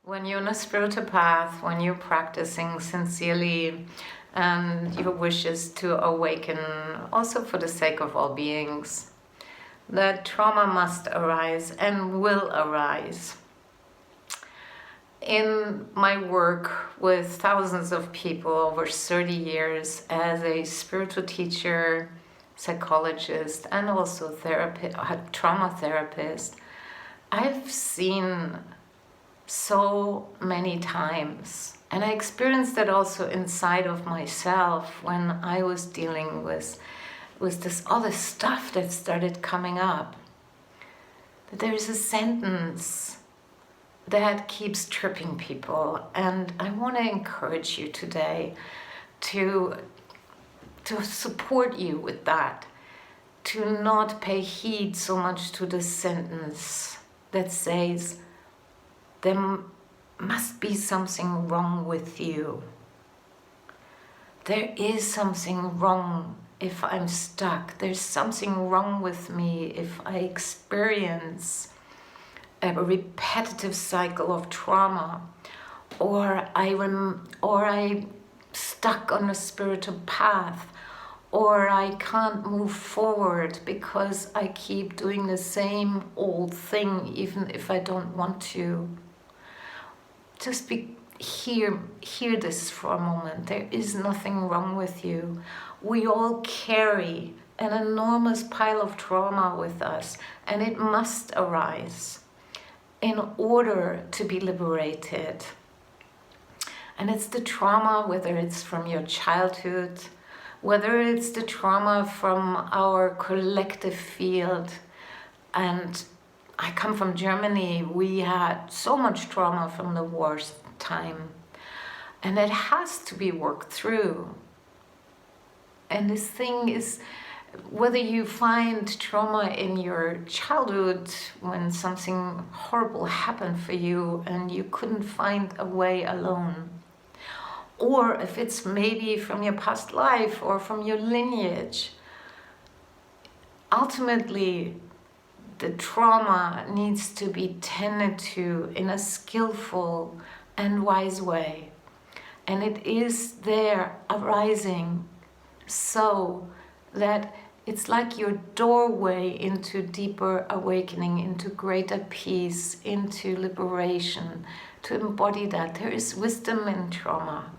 When you're on a spiritual path, when you're practicing sincerely, and your wish is to awaken, also for the sake of all beings, that trauma must arise and will arise. In my work with thousands of people over 30 years as a spiritual teacher, psychologist, and also trauma therapist, I've seen so many times, and I experienced that also inside of myself when I was dealing with all this stuff that started coming up, that there's a sentence that keeps tripping people, and I want to encourage you today to support you with that, to not pay heed so much to the sentence that says, there must be something wrong with you. There is something wrong if I'm stuck. There's something wrong with me if I experience a repetitive cycle of trauma, or I stuck on a spiritual path, or I can't move forward because I keep doing the same old thing even if I don't want to. Just hear this for a moment. There is nothing wrong with you. We all carry an enormous pile of trauma with us, and it must arise in order to be liberated. And it's the trauma, whether it's from your childhood, whether it's the trauma from our collective field. And I come from Germany. We had so much trauma from the war's time, and it has to be worked through. And this thing is, whether you find trauma in your childhood when something horrible happened for you and you couldn't find a way alone, or if it's maybe from your past life or from your lineage, ultimately the trauma needs to be tended to in a skillful and wise way. And it is there arising so that it's like your doorway into deeper awakening, into greater peace, into liberation, to embody that. There is wisdom in trauma.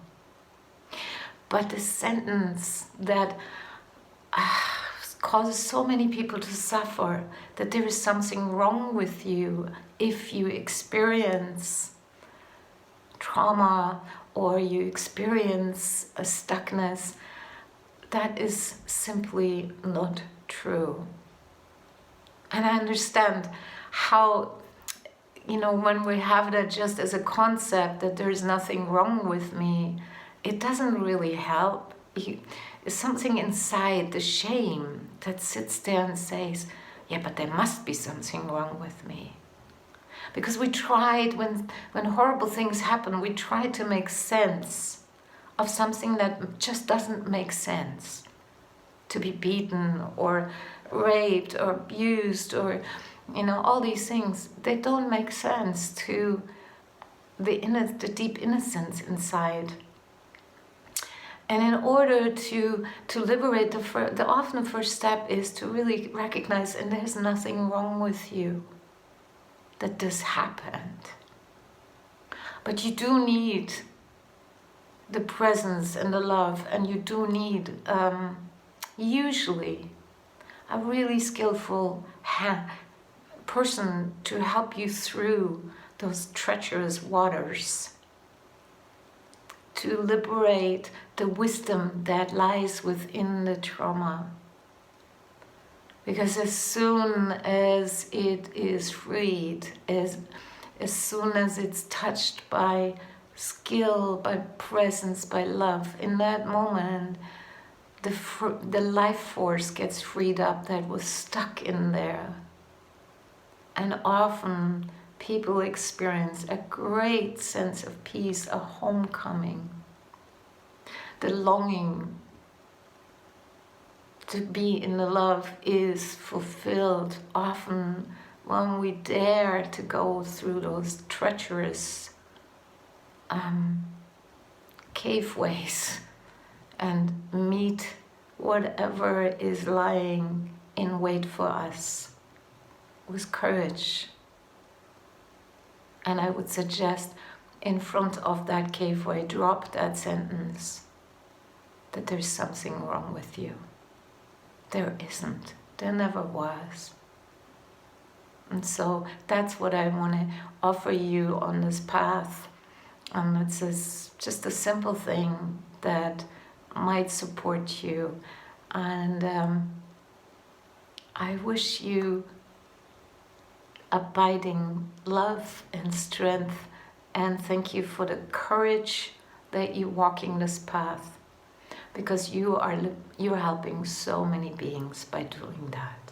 But the sentence that causes so many people to suffer, that there is something wrong with you if you experience trauma or you experience a stuckness, that is simply not true. And I understand how, when we have that just as a concept, that there's nothing wrong with me, it doesn't really help. It's something inside, the shame, that sits there and says, yeah, but there must be something wrong with me. Because we tried, when horrible things happen, we try to make sense of something that just doesn't make sense. To be beaten or raped or abused or, all these things, they don't make sense to the deep innocence inside. And in order to liberate, the often first step is to really recognize, and there's nothing wrong with you, that this happened. But you do need the presence and the love, and you do need usually a really skillful person to help you through those treacherous waters, to liberate the wisdom that lies within the trauma. Because as soon as it is freed, as soon as it's touched by skill, by presence, by love, in that moment, the life force gets freed up that was stuck in there. And often people experience a great sense of peace, a homecoming. The longing to be in the love is fulfilled often when we dare to go through those treacherous caveways and meet whatever is lying in wait for us with courage. And I would suggest in front of that caveway, drop that sentence that there's something wrong with you. There isn't. There never was. And so that's what I want to offer you on this path. And it's just a simple thing that might support you. And I wish you abiding love and strength, and thank you for the courage that you're walking this path, because you're helping so many beings by doing that.